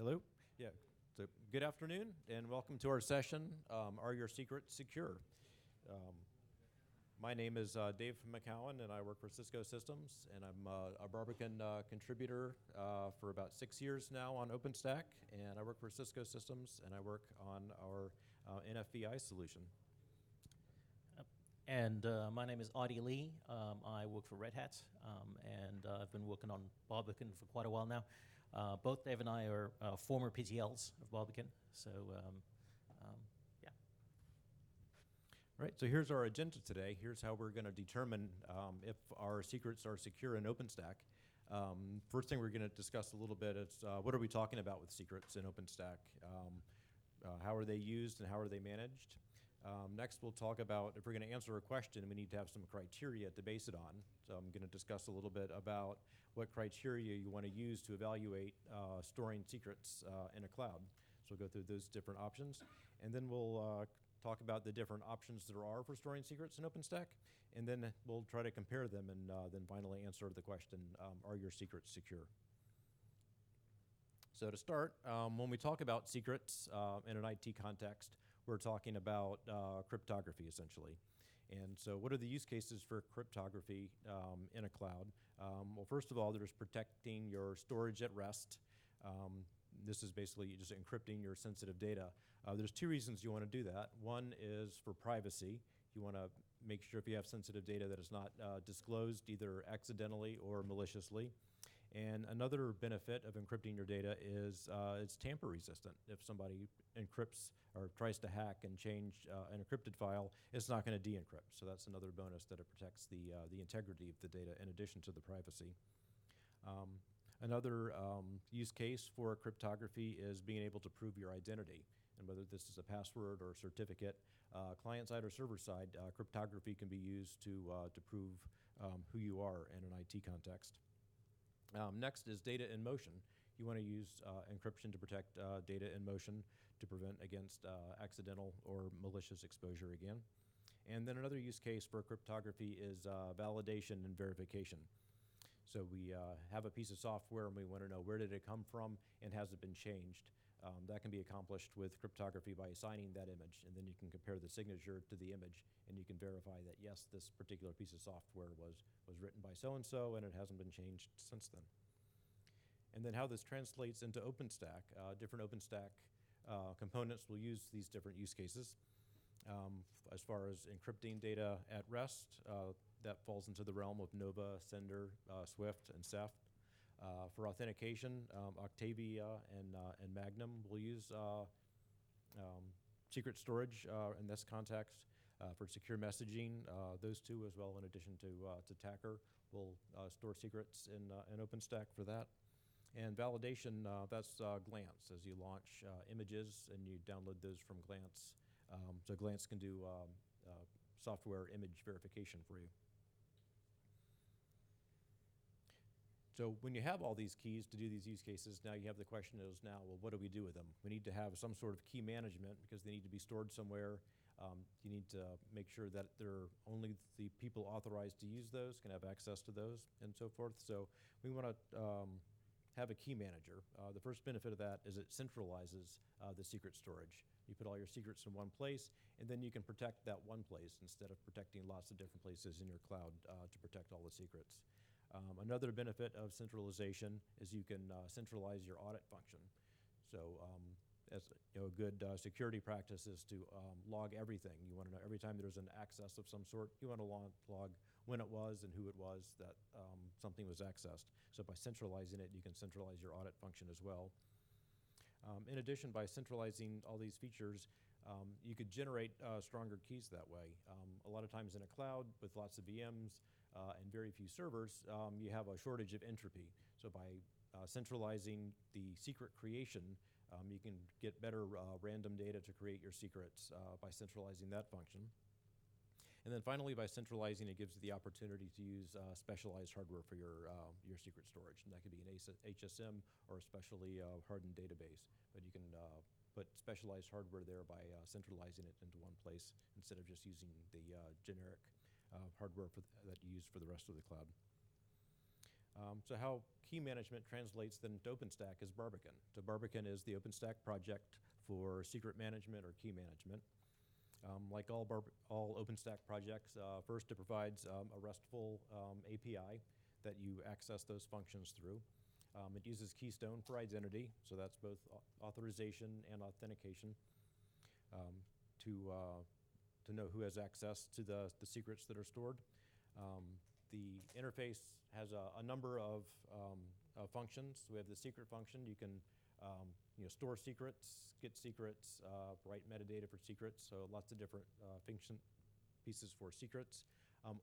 Hello. Yeah. So good afternoon and welcome to our session, Are Your Secrets Secure? My name is Dave McCowan and I work for Cisco Systems, and I'm a Barbican contributor for about 6 years now on OpenStack, and I work for Cisco Systems and I work on our NFVI solution. And my name is Artie Lee. I work for Red Hat, and I've been working on Barbican for quite a while now. Both Dave and I are former PTLs of Barbican, so yeah. Right, so here's our agenda today. Here's how we're going to determine if our secrets are secure in OpenStack. First thing we're going to discuss a little bit is what are we talking about with secrets in OpenStack? How are they used and how are they managed? Next, we'll talk about if we're going to answer a question, we need to have some criteria to base it on. So I'm going to discuss a little bit about what criteria you want to use to evaluate storing secrets in a cloud. So we'll go through those different options. And then we'll talk about the different options there are for storing secrets in OpenStack. And then we'll try to compare them and then finally answer the question, are your secrets secure? So to start, when we talk about secrets in an IT context, we're talking about cryptography, essentially. And so what are the use cases for cryptography in a cloud? Well, first of all, there's protecting your storage at rest. This is basically just encrypting your sensitive data. There's two reasons you want to do that. One is for privacy. You want to make sure if you have sensitive data that is not disclosed either accidentally or maliciously. And another benefit of encrypting your data is it's tamper resistant. If somebody encrypts or tries to hack and change an encrypted file, it's not going to de-encrypt. So that's another bonus, that it protects the integrity of the data in addition to the privacy. Another use case for cryptography is being able to prove your identity. And whether this is a password or a certificate, client-side or server-side, cryptography can be used to prove who you are in an IT context. Next is data in motion. You want to use encryption to protect data in motion to prevent against accidental or malicious exposure again. And then another use case for cryptography is validation and verification. So we have a piece of software and we want to know where did it come from and has it been changed. That can be accomplished with cryptography by assigning that image, and then you can compare the signature to the image and you can verify that yes, this particular piece of software was written by so-and-so and it hasn't been changed since then. And then how this translates into OpenStack. Different OpenStack components will use these different use cases. As far as encrypting data at rest, that falls into the realm of Nova, Sender, Swift, and Ceph. For authentication, Octavia and Magnum will use secret storage in this context. For secure messaging, those two as well, in addition to Tacker, will store secrets in OpenStack for that. And validation, that's Glance, as you launch images and you download those from Glance. So Glance can do software image verification for you. So when you have all these keys to do these use cases, now you have the question is now, well, what do we do with them? We need to have some sort of key management because they need to be stored somewhere. You need to make sure that they're only the people authorized to use those can have access to those and so forth. So we want to have a key manager. The first benefit of that is it centralizes the secret storage. You put all your secrets in one place, and then you can protect that one place instead of protecting lots of different places in your cloud to protect all the secrets. Another benefit of centralization is you can centralize your audit function. So as a good security practice is to log everything. You want to know every time there's an access of some sort, you want to log when it was and who it was that something was accessed. So by centralizing it, you can centralize your audit function as well. In addition, by centralizing all these features, you could generate stronger keys that way. A lot of times in a cloud with lots of VMs and very few servers, you have a shortage of entropy. So by centralizing the secret creation, you can get better random data to create your secrets by centralizing that function. And then finally, by centralizing, it gives you the opportunity to use specialized hardware for your secret storage. And that could be an HSM or a specially hardened database. But you can put specialized hardware there by centralizing it into one place instead of just using the generic hardware that you use for the rest of the cloud. So how key management translates then to OpenStack is Barbican. So Barbican is the OpenStack project for secret management or key management. Like all OpenStack projects, first it provides a RESTful API that you access those functions through. It uses keystone for identity, so that's both authorization and authentication to know who has access to the secrets that are stored. The interface has a number of functions. We have the secret function. You can store secrets, get secrets, write metadata for secrets, so lots of different function pieces for secrets.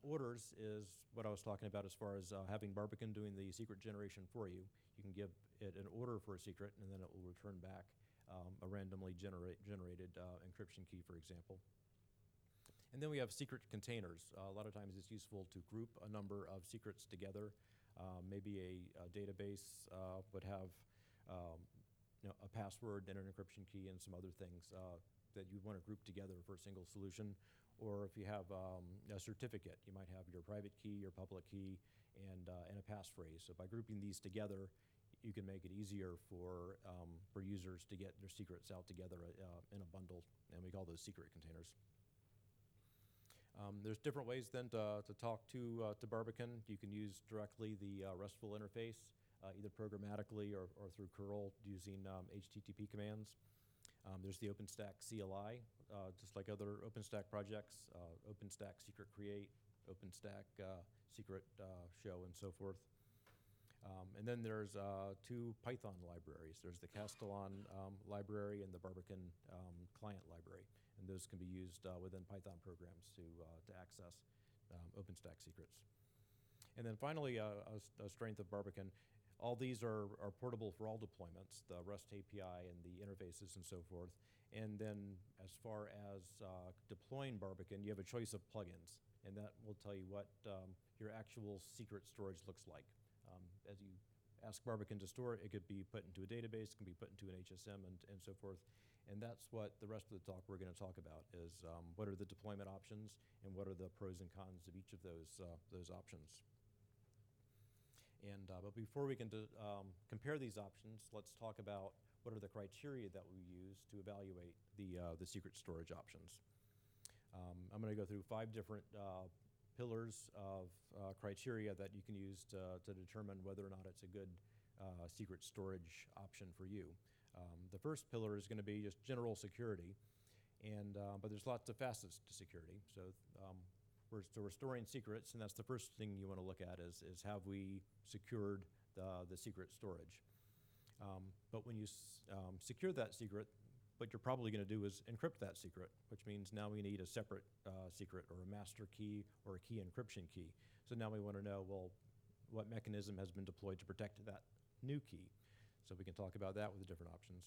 Orders is what I was talking about as far as having Barbican doing the secret generation for you. You can give it an order for a secret, and then it will return back a randomly generated encryption key, for example. And then we have secret containers. A lot of times it's useful to group a number of secrets together. Maybe a database would have a password and an encryption key and some other things that you want to group together for a single solution. Or if you have a certificate, you might have your private key, your public key, and a passphrase. So by grouping these together, you can make it easier for users to get their secrets out together in a bundle, and we call those secret containers. There's different ways then to talk to Barbican. You can use directly the RESTful interface, either programmatically or through curl using HTTP commands. There's the OpenStack CLI, just like other OpenStack projects, OpenStack Secret Create, OpenStack Secret Show, and so forth. And then there's two Python libraries. There's the Castellan library and the Barbican client library. And those can be used within Python programs to access OpenStack secrets. And then finally, a strength of Barbican, all these are portable for all deployments, the REST API and the interfaces and so forth. And then as far as deploying Barbican, you have a choice of plugins, and that will tell you what your actual secret storage looks like. As you ask Barbican to store it, it could be put into a database, it can be put into an HSM, and so forth. And that's what the rest of the talk we're going to talk about is what are the deployment options and what are the pros and cons of each of those options. And but before we can compare these options, let's talk about what are the criteria that we use to evaluate the secret storage options. I'm going to go through 5 different pillars of criteria that you can use to determine whether or not it's a good secret storage option for you. The first pillar is going to be just general security, and but there's lots of facets to security. So we're storing secrets, and that's the first thing you want to look at is have we secured the secret storage. But when you secure that secret, what you're probably going to do is encrypt that secret, which means now we need a separate secret or a master key or a key encryption key. So now we want to know, well, what mechanism has been deployed to protect that new key. So we can talk about that with the different options.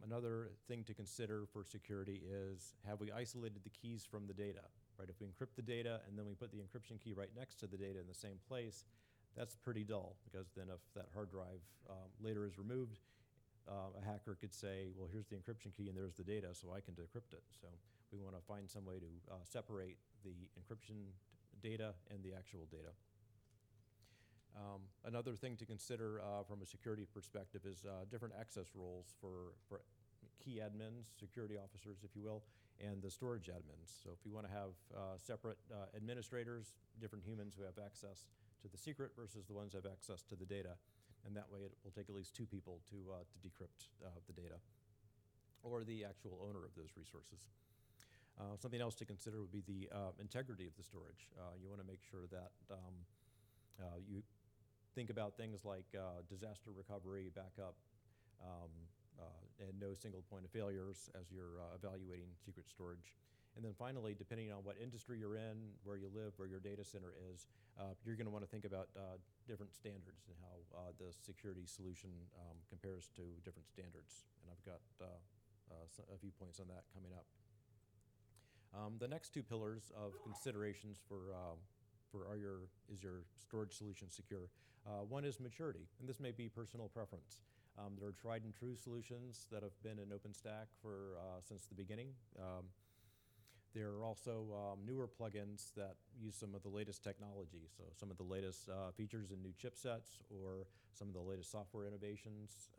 Another thing to consider for security is, have we isolated the keys from the data, right? If we encrypt the data and then we put the encryption key right next to the data in the same place, that's pretty dull, because then if that hard drive later is removed, a hacker could say, well, here's the encryption key and there's the data, so I can decrypt it. So we want to find some way to separate the encryption data and the actual data. Another thing to consider from a security perspective is different access roles for key admins, security officers, if you will, and the storage admins. So if you want to have separate administrators, different humans who have access to the secret versus the ones who have access to the data, and that way it will take at least 2 people to decrypt the data, or the actual owner of those resources. Something else to consider would be the integrity of the storage. You want to make sure that you think about things like disaster recovery, backup, and no single point of failures as you're evaluating secret storage. And then finally, depending on what industry you're in, where you live, where your data center is, you're going to want to think about different standards and how the security solution compares to different standards. And I've got a few points on that coming up. The next 2 pillars of considerations for is your storage solution secure? One is maturity, and this may be personal preference. There are tried and true solutions that have been in OpenStack for since the beginning. There are also newer plugins that use some of the latest technology, so some of the latest features in new chipsets or some of the latest software innovations,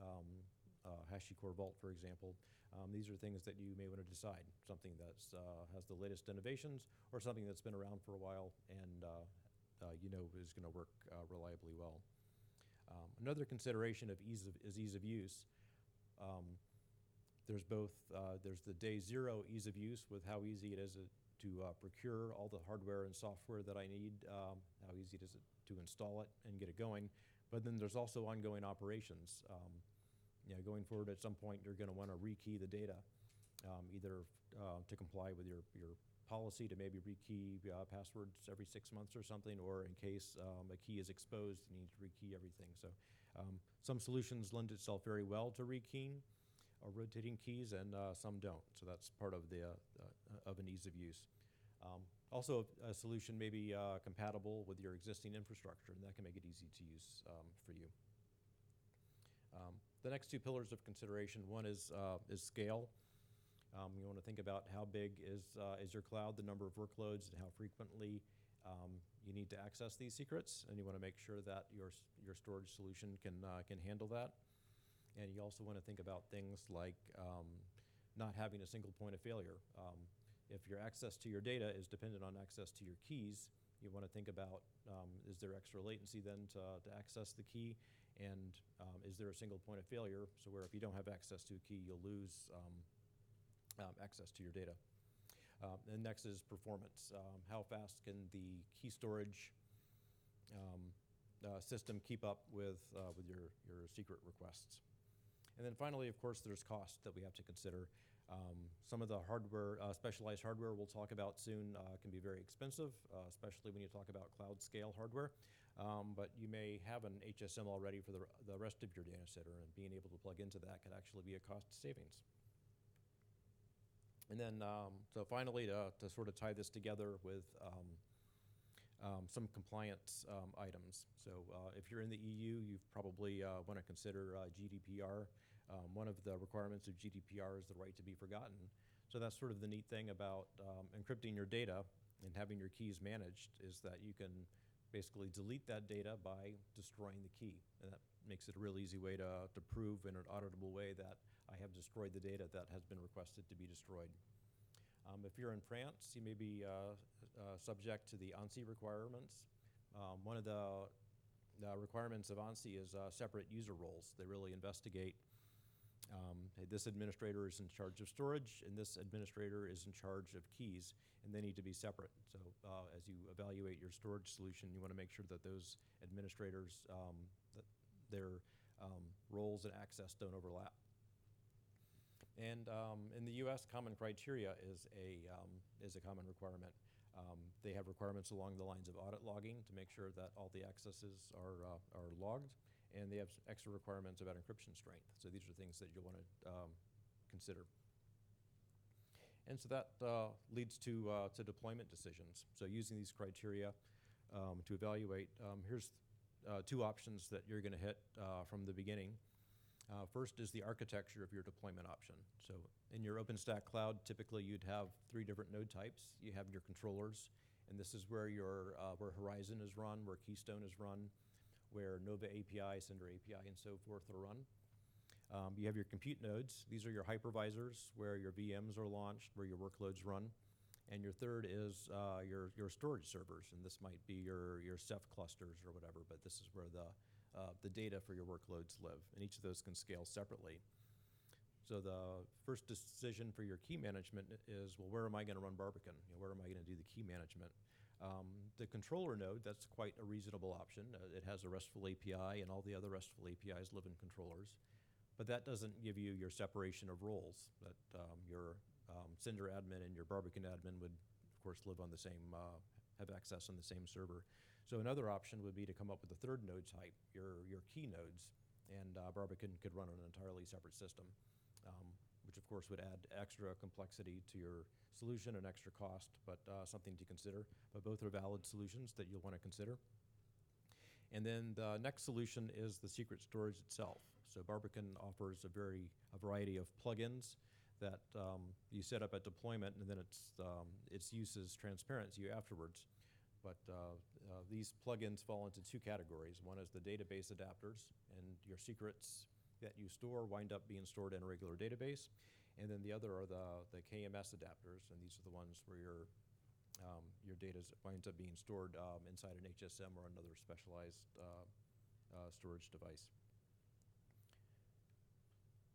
HashiCorp Vault, for example. These are things that you may want to decide, something that has the latest innovations or something that's been around for a while and you know is going to work reliably well. Another consideration of ease of use. There's both, there's the day zero ease of use with how easy it is to procure all the hardware and software that I need, how easy it is to install it and get it going. But then there's also ongoing operations. You know, going forward at some point, you're going to want to rekey the data, either to comply with your policy to maybe rekey passwords every 6 months or something, or in case a key is exposed, you need to rekey everything. So some solutions lend itself very well to rekeying or rotating keys, and some don't. So that's part of the of an ease of use. Also, a solution may be compatible with your existing infrastructure, and that can make it easy to use for you. The next two pillars of consideration, one is scale. You want to think about how big is your cloud, the number of workloads, and how frequently you need to access these secrets, and you want to make sure that your storage solution can handle that. And you also want to think about things like not having a single point of failure. If your access to your data is dependent on access to your keys, you want to think about is there extra latency then to access the key, and is there a single point of failure, so where if you don't have access to a key, you'll lose access to your data. And next is performance. How fast can the key storage system keep up with your secret requests? And then finally, of course, there's cost that we have to consider. Some of the hardware, specialized hardware we'll talk about soon can be very expensive, especially when you talk about cloud scale hardware. But you may have an HSM already for the rest of your data center, and being able to plug into that could actually be a cost savings. And then, so finally, to sort of tie this together with some compliance items. So if you're in the EU, you probably want to consider GDPR. One of the requirements of GDPR is the right to be forgotten. So that's sort of the neat thing about encrypting your data and having your keys managed, is that you can basically delete that data by destroying the key. And that makes it a real easy way to prove in an auditable way that I have destroyed the data that has been requested to be destroyed. If you're in France, you may be subject to the ANSI requirements. One of the requirements of ANSI is separate user roles. They really investigate, hey, this administrator is in charge of storage, and this administrator is in charge of keys, and they need to be separate. So as you evaluate your storage solution, you want to make sure that those administrators, that their roles and access don't overlap. And in the U.S., common criteria is a common requirement. They have requirements along the lines of audit logging to make sure that all the accesses are logged, and they have extra requirements about encryption strength. So these are things that you'll want to consider. And so that leads to deployment decisions. So using these criteria to evaluate, here's two options that you're going to hit from the beginning. First is the architecture of your deployment option. So in your OpenStack cloud, typically you'd have 3 different node types. You have your controllers, and this is where your where Horizon is run, where Keystone is run, where Nova API, Cinder API, and so forth are run. You have your compute nodes. These are your hypervisors, where your VMs are launched, where your workloads run. And your third is your storage servers, and this might be your Ceph clusters or whatever, but this is where the data for your workloads live, and each of those can scale separately. So the first decision for your key management is, well, where am I going to run Barbican? You know, where am I going to do the key management? The controller node, that's quite a reasonable option. It has a RESTful API, and all the other RESTful APIs live in controllers. But that doesn't give you your separation of roles, that your Cinder admin and your Barbican admin would, of course, live on the same, have access on the same server. So another option would be to come up with a third node type, your key nodes, and Barbican could run on an entirely separate system, which of course would add extra complexity to your solution and extra cost, but something to consider. But both are valid solutions that you'll want to consider. And then the next solution is the secret storage itself. So Barbican offers a variety of plugins that you set up at deployment, and then its use is transparent to you afterwards. But these plugins fall into two categories. One is the database adapters, and your secrets that you store wind up being stored in a regular database. And then the other are the KMS adapters, and these are the ones where your data winds up being stored inside an HSM or another specialized storage device.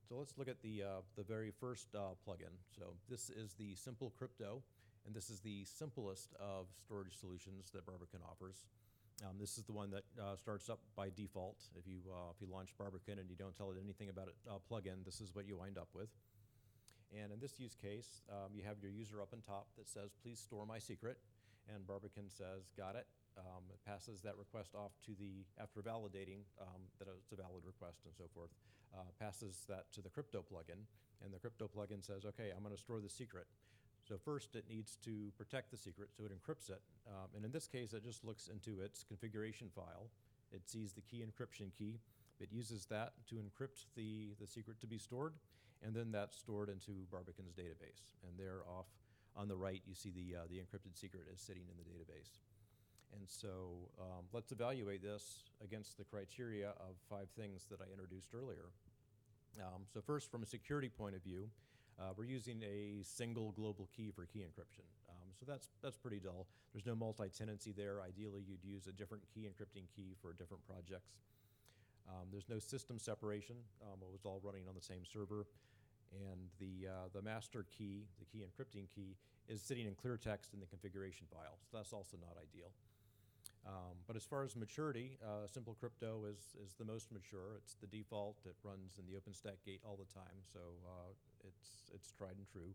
So let's look at the very first plugin. So this is the Simple Crypto, and this is the simplest of storage solutions that Barbican offers. This is the one that starts up by default. If you launch Barbican and you don't tell it anything about it plugin, this is what you wind up with. And in this use case, you have your user up on top that says, please store my secret. And Barbican says, got it. It passes that request off to after validating that it's a valid request and so forth, passes that to the crypto plugin. And the crypto plugin says, okay, I'm going to store the secret. So first it needs to protect the secret, so it encrypts it. And in this case, it just looks into its configuration file. It sees the key encryption key. It uses that to encrypt the secret to be stored, and then that's stored into Barbican's database. And there off on the right, you see the encrypted secret is sitting in the database. And so let's evaluate this against the criteria of 5 things that I introduced earlier. So first, from a security point of view, we're using a single global key for key encryption. So that's pretty dull. There's no multi-tenancy there. Ideally, you'd use a different key encrypting key for different projects. There's no system separation. It was all running on the same server. And the master key, the key encrypting key, is sitting in clear text in the configuration file. So that's also not ideal. But as far as maturity, Simple Crypto is the most mature. It's the default. It runs in the OpenStack gate all the time, so it's tried and true.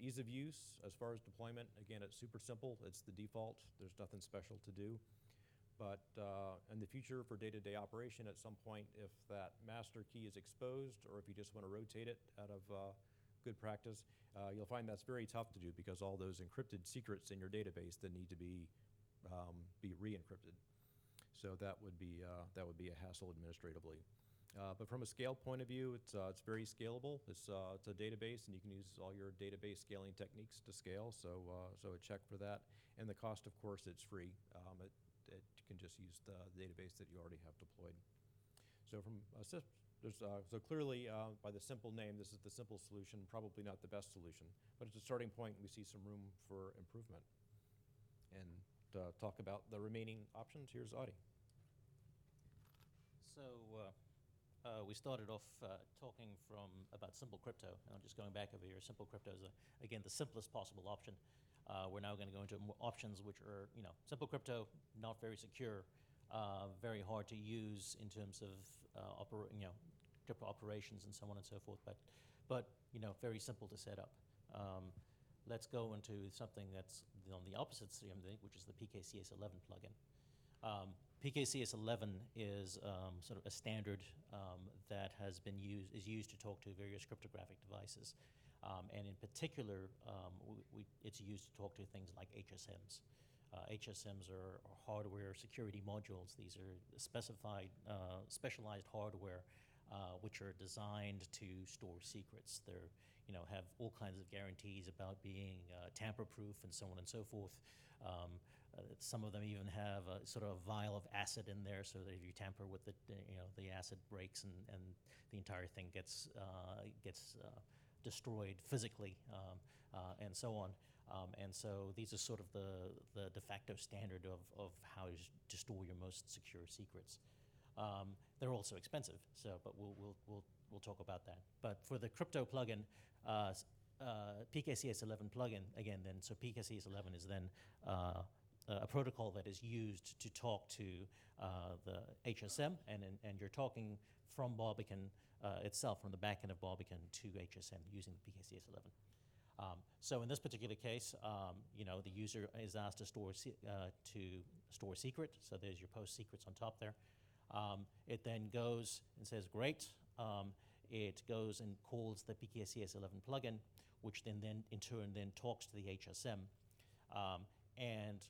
Ease of use, as far as deployment, again, it's super simple. It's the default. There's nothing special to do. But in the future, for day-to-day operation, at some point, if that master key is exposed, or if you just want to rotate it out of good practice, you'll find that's very tough to do because all those encrypted secrets in your database that need to be re-encrypted. So that would be a hassle administratively. But from a scale point of view, it's very scalable. It's a database, and you can use all your database scaling techniques to scale. So a check for that. And the cost, of course, it's free. You can just use the database that you already have deployed. So so clearly, by the simple name, this is the simple solution. Probably not the best solution, but it's a starting point. We see some room for improvement. And to talk about the remaining options, here's Audie. So we started off talking about Simple Crypto. I'm just going back over here. Simple Crypto is, again, the simplest possible option. We're now going to go into more options which are, Simple Crypto, not very secure, very hard to use in terms of crypto operations and so on and so forth, but very simple to set up. Let's go into something that's on the opposite side, which is the PKCS11 plugin. PKCS11 is sort of a standard that is used to talk to various cryptographic devices. And in particular, it's used to talk to things like HSMs. HSMs are hardware security modules. These are specialized hardware which are designed to store secrets. They're, have all kinds of guarantees about being tamper-proof and so on and so forth. Some of them even have a sort of vial of acid in there, so that if you tamper with it, the acid breaks and the entire thing gets destroyed physically, and so on. And so these are sort of the de facto standard of how to store your most secure secrets. They're also expensive, but we'll talk about that. But for the crypto plugin, PKCS11 plugin, again, so PKCS11 is then a protocol that is used to talk to the HSM, and you're talking from Barbican itself, from the backend of Barbican to HSM using the PKCS11. So in this particular case, the user is asked to store a secret. So there's your post secrets on top there. It then goes and says, great. It goes and calls the PKCS11 plugin, which then in turn talks to the HSM. And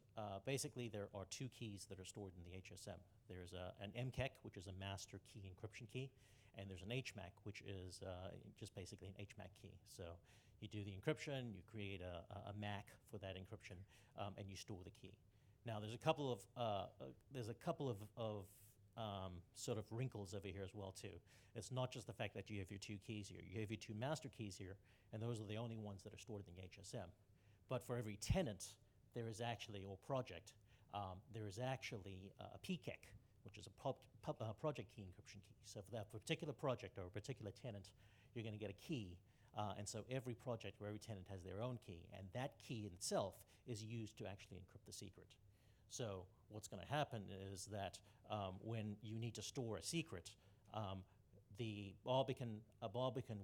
basically, there are 2 keys that are stored in the HSM. There's an MKEK, which is a master key encryption key, and there's an HMAC, which is just basically an HMAC key. So you do the encryption, you create a MAC for that encryption, and you store the key. Now there's a couple of sort of wrinkles over here as well too. It's not just the fact that you have your two keys here. You have your two master keys here, and those are the only ones that are stored in the HSM. But for every tenant, there is actually, or project, there is actually a PKEC, which is a project key encryption key. So for that particular project or a particular tenant, you're going to get a key. And so every project or every tenant has their own key, and that key in itself is used to actually encrypt the secret. So what's going to happen is that when you need to store a secret, the Barbican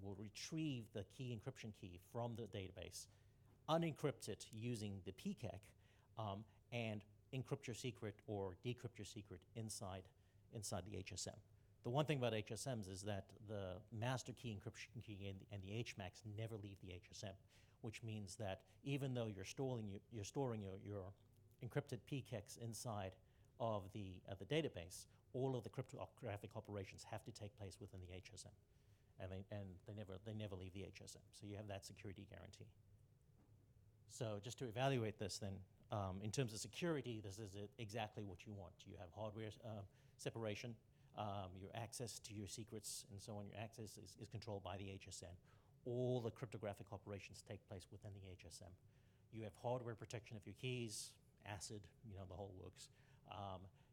will retrieve the key encryption key from the database, unencrypt it using the PKEC, and encrypt your secret or decrypt your secret inside the HSM. The one thing about HSMs is that the master key encryption key and the HMACs never leave the HSM, which means that even though you're storing your encrypted PKECs inside of the database, all of the cryptographic operations have to take place within the HSM, and they never leave the HSM. So you have that security guarantee. So just to evaluate this, then, in terms of security, this is exactly what you want. You have hardware separation. Your access to your secrets and so on, your access is controlled by the HSM. All the cryptographic operations take place within the HSM. You have hardware protection of your keys, ACID, the whole works.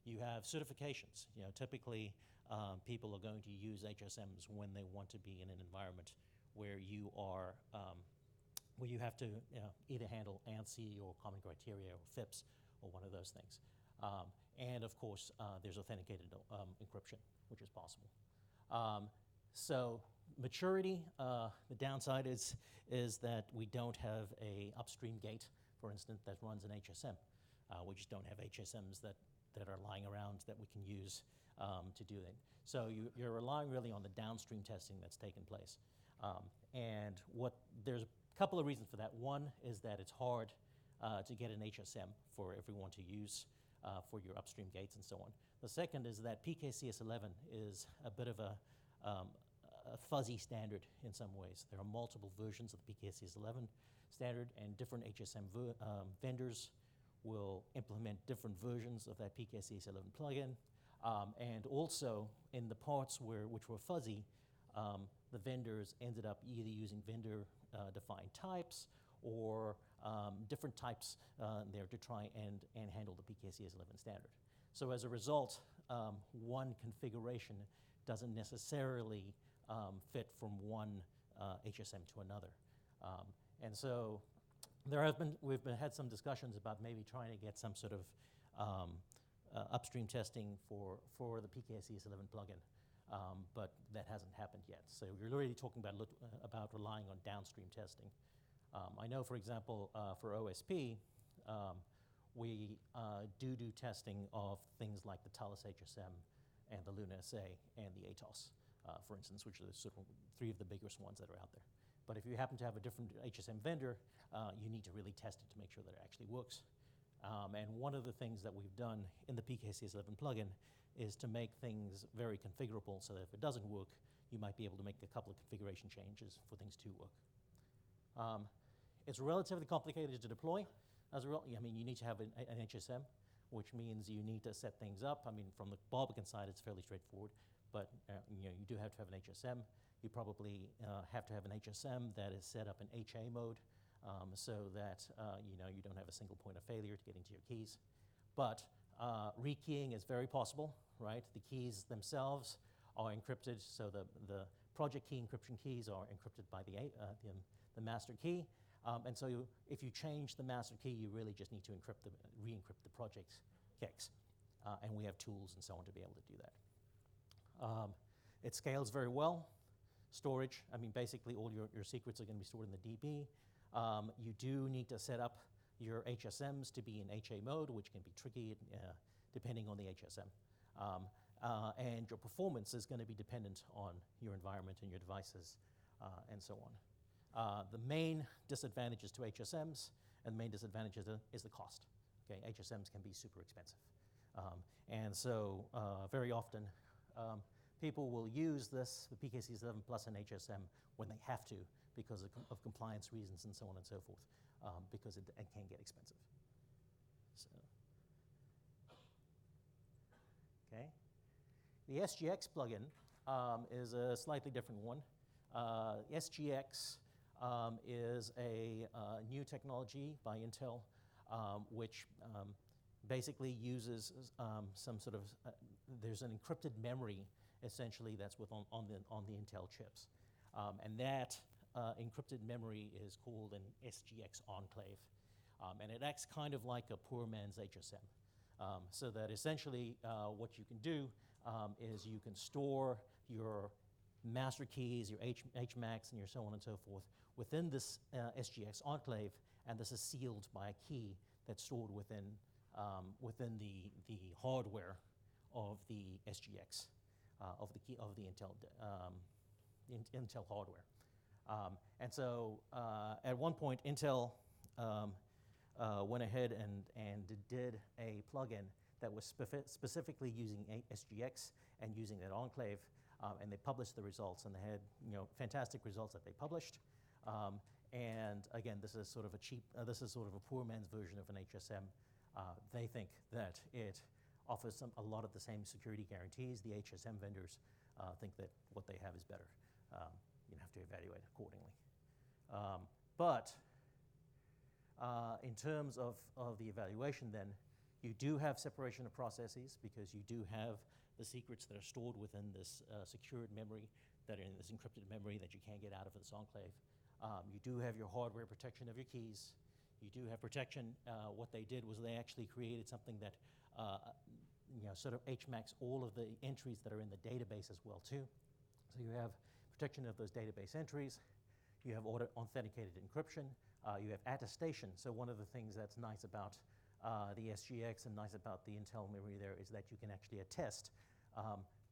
You have certifications. Typically, people are going to use HSMs when they want to be in an environment where you are, where you have to either handle ANSI or Common Criteria or FIPS or one of those things. And of course, there's authenticated encryption, which is possible. So maturity, the downside is that we don't have a upstream gate, for instance, that runs an HSM. We just don't have HSMs that are lying around that we can use to do it. So you're relying really on the downstream testing that's taken place. And there's a couple of reasons for that. One is that it's hard to get an HSM for everyone to use for your upstream gates and so on. The second is that PKCS11 is a bit of a fuzzy standard in some ways. There are multiple versions of the PKCS11 standard, and different HSM vendors will implement different versions of that PKCS11 plugin. And also, in the parts which were fuzzy, the vendors ended up either using vendor-defined types or different types there to try and handle the PKCS11 standard. So as a result, one configuration doesn't necessarily fit from one HSM to another. And so we've had some discussions about maybe trying to get some sort of upstream testing for the PKCS11 plugin, but that hasn't happened yet. So we're really talking about relying on downstream testing. I know, for example, for OSP, we do testing of things like the Talus HSM and the Luna SA and the ATOS, for instance, which are sort of three of the biggest ones that are out there. But if you happen to have a different HSM vendor, you need to really test it to make sure that it actually works. And one of the things that we've done in the PKCS11 plugin is to make things very configurable so that if it doesn't work, you might be able to make a couple of configuration changes for things to work. It's relatively complicated to deploy. You need to have an HSM, which means you need to set things up. From the Barbican side, it's fairly straightforward, but you do have to have an HSM. You probably have to have an HSM that is set up in HA mode, so that you don't have a single point of failure to get into your keys. But rekeying is very possible, right? The keys themselves are encrypted, so the project key encryption keys are encrypted by the master key. And so if you change the master key, you really just need to re-encrypt the project keys. And we have tools and so on to be able to do that. It scales very well. Storage, basically all your secrets are going to be stored in the DB. You do need to set up your HSMs to be in HA mode, which can be tricky depending on the HSM. And your performance is going to be dependent on your environment and your devices and so on. The main disadvantages to HSMs and the main disadvantages is the cost. Okay, HSMs can be super expensive. And so very often people will use this, the PKC11 plus an HSM, when they have to because of compliance reasons and so on and so forth, because it can get expensive. So, okay. The SGX plugin is a slightly different one. SGX is a new technology by Intel, which basically uses some sort of, there's an encrypted memory essentially that's on the Intel chips. And that encrypted memory is called an SGX enclave. And it acts kind of like a poor man's HSM. So that essentially what you can do is you can store your master keys, your HMACs, and your so on and so forth within this SGX enclave, and this is sealed by a key that's stored within the hardware of the SGX, of the Intel hardware. And so at one point, Intel went ahead and did a plugin that was specifically using SGX and using that enclave, and they published the results, and they had fantastic results that they published. And again, this is sort of a poor man's version of an HSM. They think that it offers a lot of the same security guarantees. The HSM vendors think that what they have is better. You have to evaluate accordingly. But in terms of the evaluation then, you do have separation of processes because you do have the secrets that are stored within this secured memory, that are in this encrypted memory that you can't get out of this enclave. You do have your hardware protection of your keys. You do have protection. What they did was they actually created something that sort of HMACs all of the entries that are in the database as well too. So you have protection of those database entries. You have authenticated encryption. You have attestation. So one of the things that's nice about the SGX and nice about the Intel memory there is that you can actually attest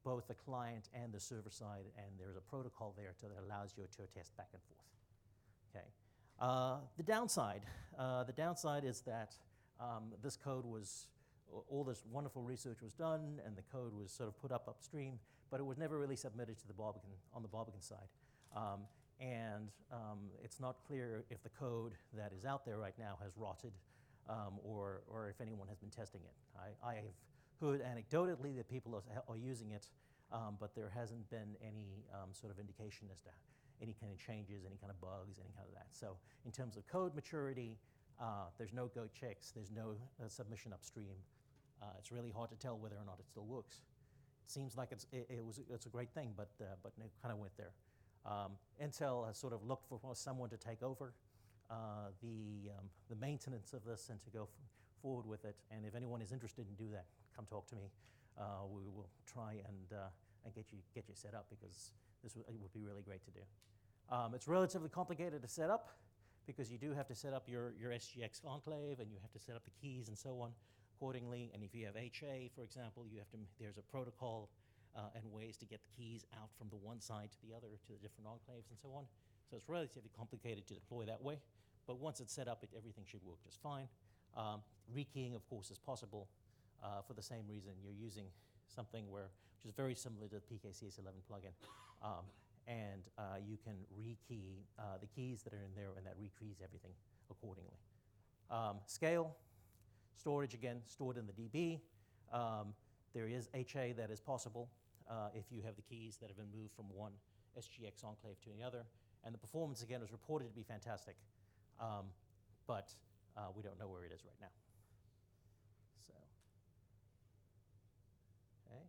both the client and the server side, and there's a protocol there that allows you to attest back and forth. Okay. The downside is that this code was, all this wonderful research was done, and the code was sort of put up upstream, but it was never really submitted to the Barbican, on the Barbican side. And it's not clear if the code that is out there right now has rotted, or if anyone has been testing it. I have heard anecdotally that people are using it, but there hasn't been any sort of indication as to any kind of changes, any kind of bugs, any kind of that. So in terms of code maturity, there's no go checks, there's no submission upstream. It's really hard to tell whether or not it still works. It seems like it's a great thing, but it kind of went there. Intel has sort of looked for someone to take over the maintenance of this and to go forward with it. And if anyone is interested in do that, come talk to me. We will try and get you set up, because it would be really great to do. It's relatively complicated to set up because you do have to set up your SGX enclave, and you have to set up the keys and so on accordingly. And if you have HA, for example, there's a protocol and ways to get the keys out from the one side to the other, to the different enclaves and so on. So it's relatively complicated to deploy that way. But once it's set up, everything should work just fine. Rekeying, of course, is possible for the same reason. You're using something which is very similar to the PKCS11 plugin. And you can rekey the keys that are in there, and that rekeys everything accordingly. Scale, storage, again, stored in the DB. There is HA that is possible if you have the keys that have been moved from one SGX enclave to the other. And the performance, again, is reported to be fantastic, but we don't know where it is right now. So, okay.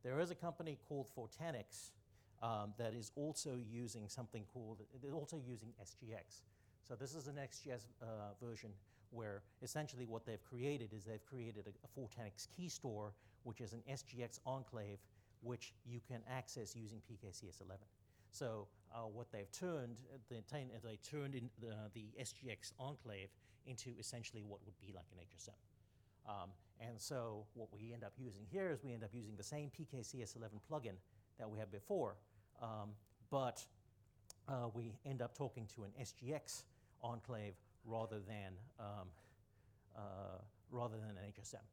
There is a company called Fortanix that is also using something called, they're also using SGX. So this is an XGS version where essentially what they've created is they've created a Fortanix key store, which is an SGX enclave, which you can access using PKCS11. So what they've turned, they turned in the SGX enclave into essentially what would be like an HSM. And so what we end up using here is we end up using the same PKCS11 plugin that we had before, but we end up talking to an SGX enclave rather than an HSM.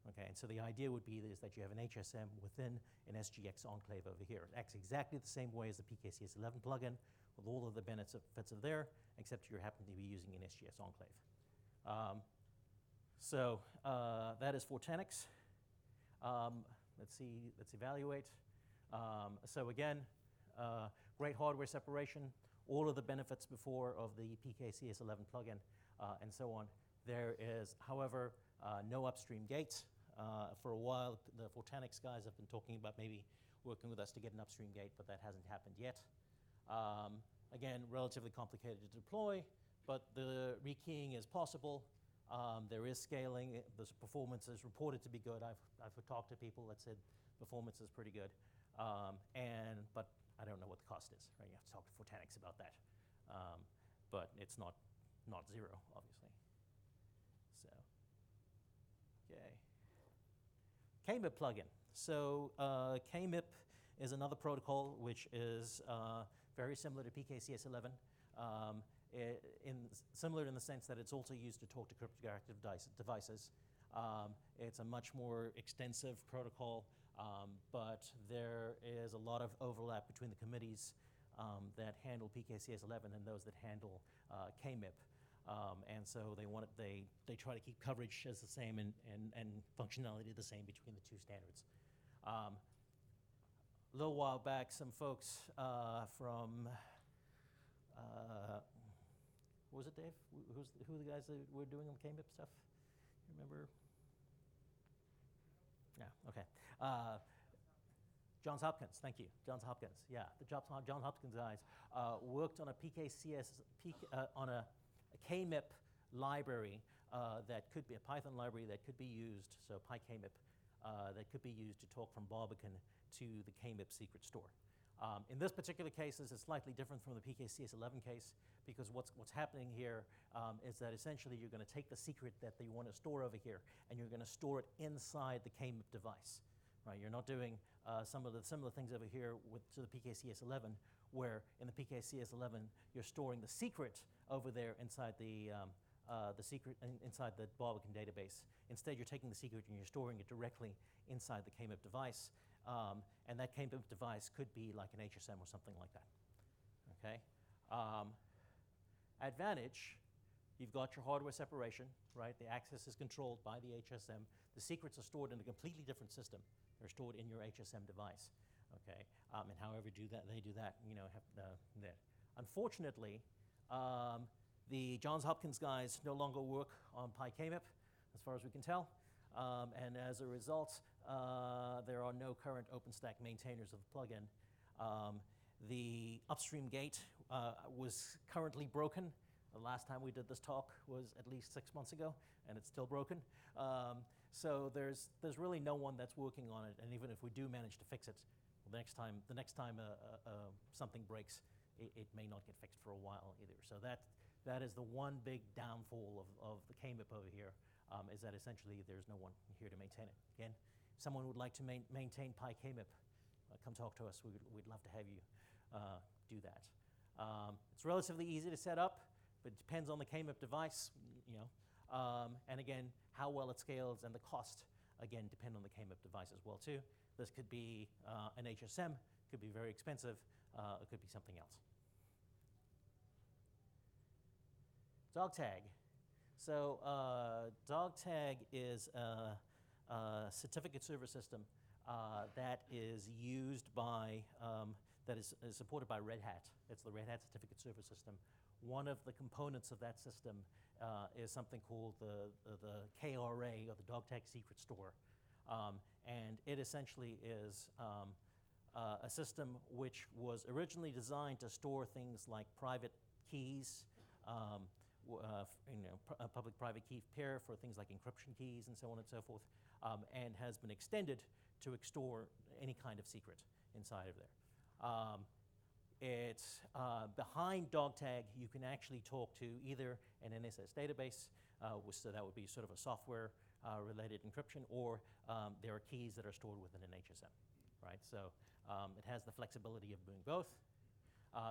Okay, and so the idea would be is that you have an HSM within an SGX enclave over here. It acts exactly the same way as the PKCS11 plugin with all of the benefits of there, except you happen to be using an SGX enclave. So that is Fortanix. Let's evaluate. So again, great hardware separation, all of the benefits before of the PKCS11 plugin, and so on. There is, however, no upstream gate. For a while, the Fortanix guys have been talking about maybe working with us to get an upstream gate, but that hasn't happened yet. Again, relatively complicated to deploy, but the rekeying is possible. There is scaling. The performance is reported to be good. I've talked to people that said performance is pretty good, but I don't know what the cost is. Right? You have to talk to Fortanix about that, but it's not zero, obviously. So, okay. KMIP plugin. So KMIP is another protocol which is very similar to PKCS11. Similar in the sense that it's also used to talk to cryptographic devices. It's a much more extensive protocol, but there is a lot of overlap between the committees that handle PKCS11 and those that handle KMIP. And so they try to keep coverage as the same and functionality the same between the two standards. A little while back, some folks from what was it, Dave? Who are the guys that were doing the KMIP stuff? You remember? Yeah, okay. Johns Hopkins, thank you. Johns Hopkins, yeah. The Johns Hopkins guys worked on a on a KMIP library that could be a Python library that could be used, so PyKMIP, that could be used to talk from Barbican to the KMIP secret store. In this particular case, this is slightly different from the PKCS11 case because what's happening here is that essentially you're going to take the secret that you want to store over here and you're going to store it inside the KMIP device. Right? You're not doing some of the similar things over here to the PKCS11, where in the PKCS11 you're storing the secret over there inside inside the Barbican database. Instead, you're taking the secret and you're storing it directly inside the KMIP device. And that KMIP device could be like an HSM or something like that. Okay. Advantage, you've got your hardware separation, right? The access is controlled by the HSM. The secrets are stored in a completely different system. They're stored in your HSM device. Okay. And however they do that, you know, there. Unfortunately, the Johns Hopkins guys no longer work on PyKMIP, as far as we can tell. And as a result, there are no current OpenStack maintainers of the plugin. The upstream gate was currently broken. The last time we did this talk was at least 6 months ago, and it's still broken. So there's really no one that's working on it, and even if we do manage to fix it, the next time something breaks, it may not get fixed for a while either. So that is the one big downfall of the KMIP over here, is that essentially there's no one here to maintain it. Again, if someone would like to maintain PyKMIP, come talk to us. We'd love to have you do that. It's relatively easy to set up, but it depends on the KMIP device, you know. And again, how well it scales and the cost, again, depend on the KMIP device as well too. This could be an HSM, could be very expensive, it could be something else. DogTag. So DogTag is a certificate server system that is used by, that is supported by Red Hat. It's the Red Hat certificate server system. One of the components of that system is something called the KRA, or the DogTag Secret Store. And it essentially is a system which was originally designed to store things like private keys, a public-private key pair for things like encryption keys and so on and so forth, and has been extended to store any kind of secret inside of there. It's behind DogTag, you can actually talk to either an NSS database, so that would be sort of a software-related encryption, or there are keys that are stored within an HSM, right? So it has the flexibility of doing both.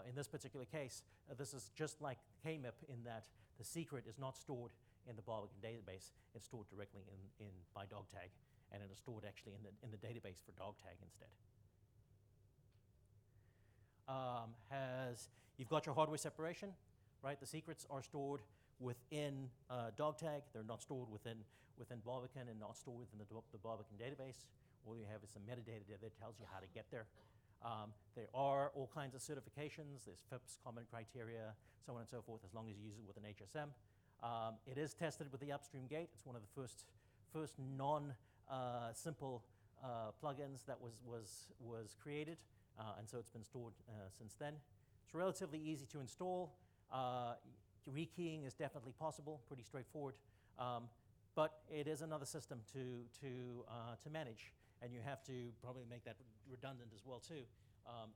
In this particular case, this is just like KMIP in that the secret is not stored in the Barbican database. It's stored directly by DogTag and it is stored actually in the database for dog tag instead. You've got your hardware separation, right? The secrets are stored within dog tag. They're not stored within Barbican and not stored within the Barbican database. All you have is some metadata that tells you how to get there. There are all kinds of certifications. There's FIPS, common criteria, so on and so forth, as long as you use it with an HSM. It is tested with the upstream gate. It's one of the first non-simple plugins that was created, and so it's been stored since then. It's relatively easy to install. Rekeying is definitely possible, pretty straightforward, but it is another system to manage, and you have to probably make that redundant as well too.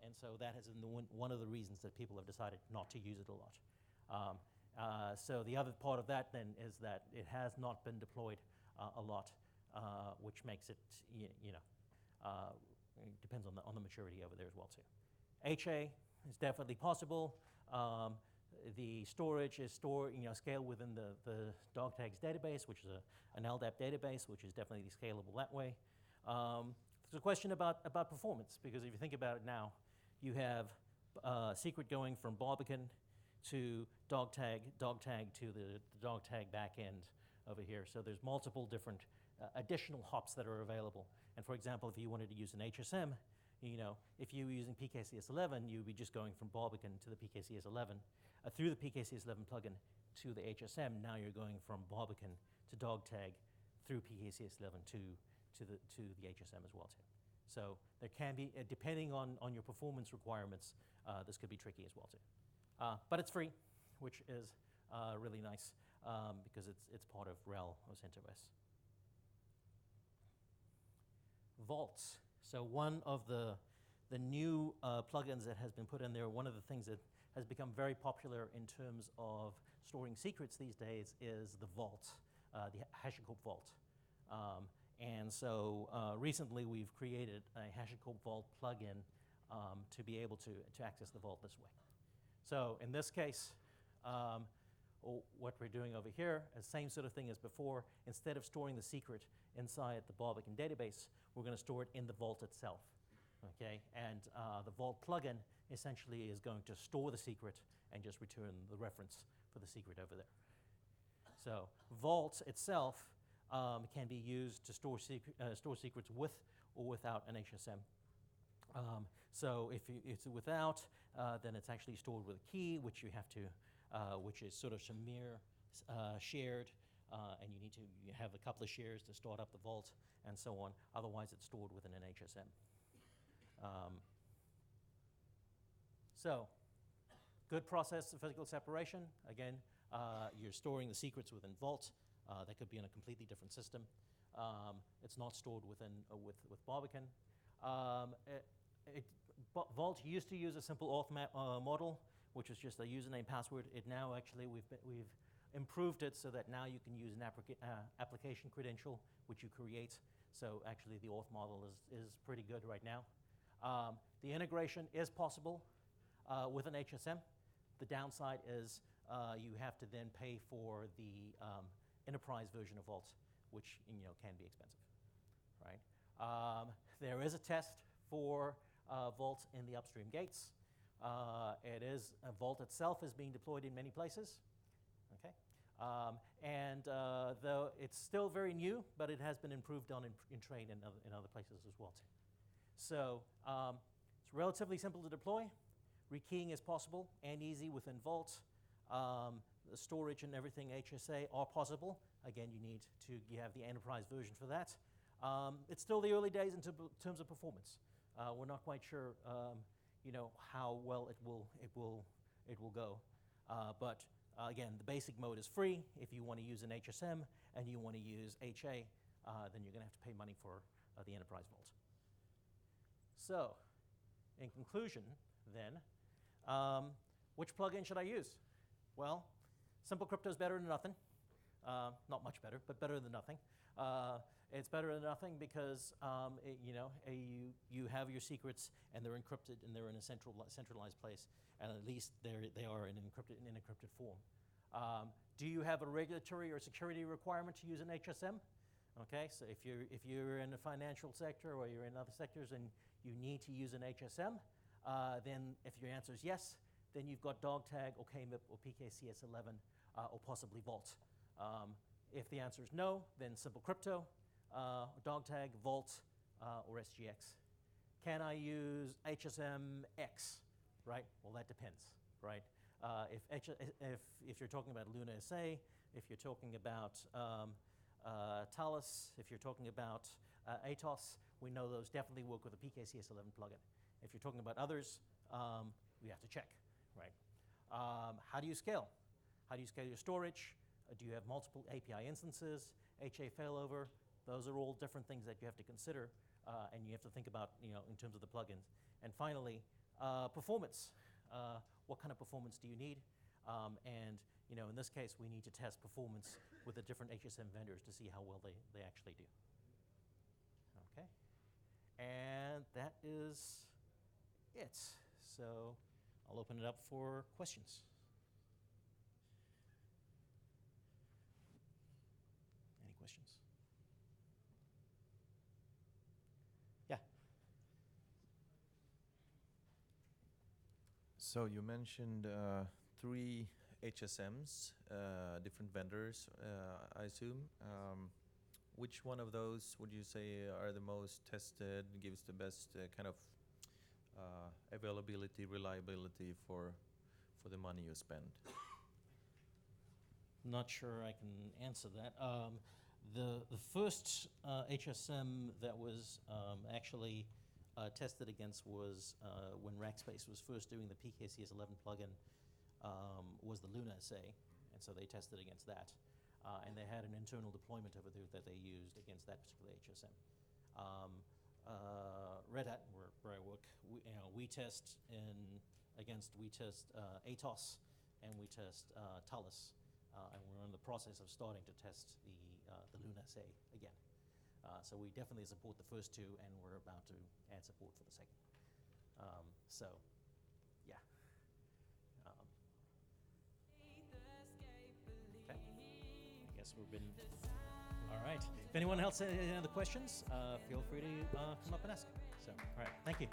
And so that has been one of the reasons that people have decided not to use it a lot. So the other part of that then is that it has not been deployed a lot, which makes it, it depends on the maturity over there as well too. HA is definitely possible. The storage is scaled within the dog tags database, which is an LDAP database, which is definitely scalable that way. There's a question about performance, because if you think about it now, you have secret going from Barbican to dog tag to the dog tag backend over here. So there's multiple different additional hops that are available. And for example, if you wanted to use an HSM, if you were using PKCS11, you'd be just going from Barbican to the PKCS11, through the PKCS11 plugin to the HSM. Now you're going from Barbican to dog tag through PKCS11 to the HSM as well too. So there can be, depending on your performance requirements, this could be tricky as well too. But it's free, which is really nice because it's part of RHEL or CentOS. Vaults. So one of the new plugins that has been put in there, one of the things that has become very popular in terms of storing secrets these days is the vault, the HashiCorp Vault. And so recently we've created a HashiCorp Vault plugin to be able to access the vault this way. So in this case, what we're doing over here is the same sort of thing as before. Instead of storing the secret inside the Barbican database, we're going to store it in the vault itself. Okay? And the vault plugin essentially is going to store the secret and just return the reference for the secret over there. So vault itself can be used to store secrets with or without an HSM. So if it's without, then it's actually stored with a key, which you have to, which is sort of Shamir shared, and you have a couple of shares to start up the vault and so on. Otherwise, it's stored within an HSM. So, good process of physical separation. Again, you're storing the secrets within Vault. That could be in a completely different system. It's not stored within with Barbican. Vault used to use a simple auth model, which was just a username password. It now actually we've improved it so that now you can use an application credential which you create. So actually the auth model is pretty good right now. The integration is possible with an HSM. The downside is you have to then pay for the enterprise version of Vault, which can be expensive, right? There is a test for Vault in the upstream gates. Vault itself is being deployed in many places. Okay, and though it's still very new, but it has been improved on in train in other places as well too. So it's relatively simple to deploy. Rekeying is possible and easy within Vault. The storage and everything HSA are possible. Again, you have the enterprise version for that. It's still the early days in terms of performance. We're not quite sure, how well it will go. But again, the basic mode is free. If you want to use an HSM and you want to use HA, then you're going to have to pay money for the enterprise Vault. So, in conclusion, then, which plugin should I use? Well, simple crypto is better than nothing. Not much better, but better than nothing. It's better than nothing because you have your secrets and they're encrypted and they're in a centralized place, and at least they are in an encrypted form. Do you have a regulatory or security requirement to use an HSM? Okay, so if you're in the financial sector or you're in other sectors and you need to use an HSM, then if your answer is yes, then you've got dog tag or KMIP or PKCS11 or possibly Vault. If the answer is no, then simple crypto, dog tag, Vault, or SGX. Can I use HSM X, right? Well, that depends, right? If you're talking about Luna SA, if you're talking about Talus, if you're talking about ATOS, we know those definitely work with a PKCS11 plugin. If you're talking about others, we have to check, right? How do you scale? How do you scale your storage? Do you have multiple API instances, HA failover? Those are all different things that you have to consider, and you have to think about, in terms of the plugins. And finally, performance. What kind of performance do you need? And in this case, we need to test performance with the different HSM vendors to see how well they actually do. Okay, and that is it. So I'll open it up for questions. Any questions? Yeah. So you mentioned 3 HSMs, different vendors, I assume. Which one of those would you say are the most tested, gives the best kind of availability, reliability for the money you spend? Not sure I can answer that. The first HSM that was actually tested against was when Rackspace was first doing the PKCS11 plugin, was the Luna SA, and so they tested against that. And they had an internal deployment over there that they used against that particular HSM. Red Hat, where I work, we test ATOS, and we test Talus, and we're in the process of starting to test the Luna SA again. So we definitely support the first 2, and we're about to add support for the second. So, yeah. Okay. I guess we've been. All right. If anyone else has any other questions, feel free to come up and ask. So, all right. Thank you.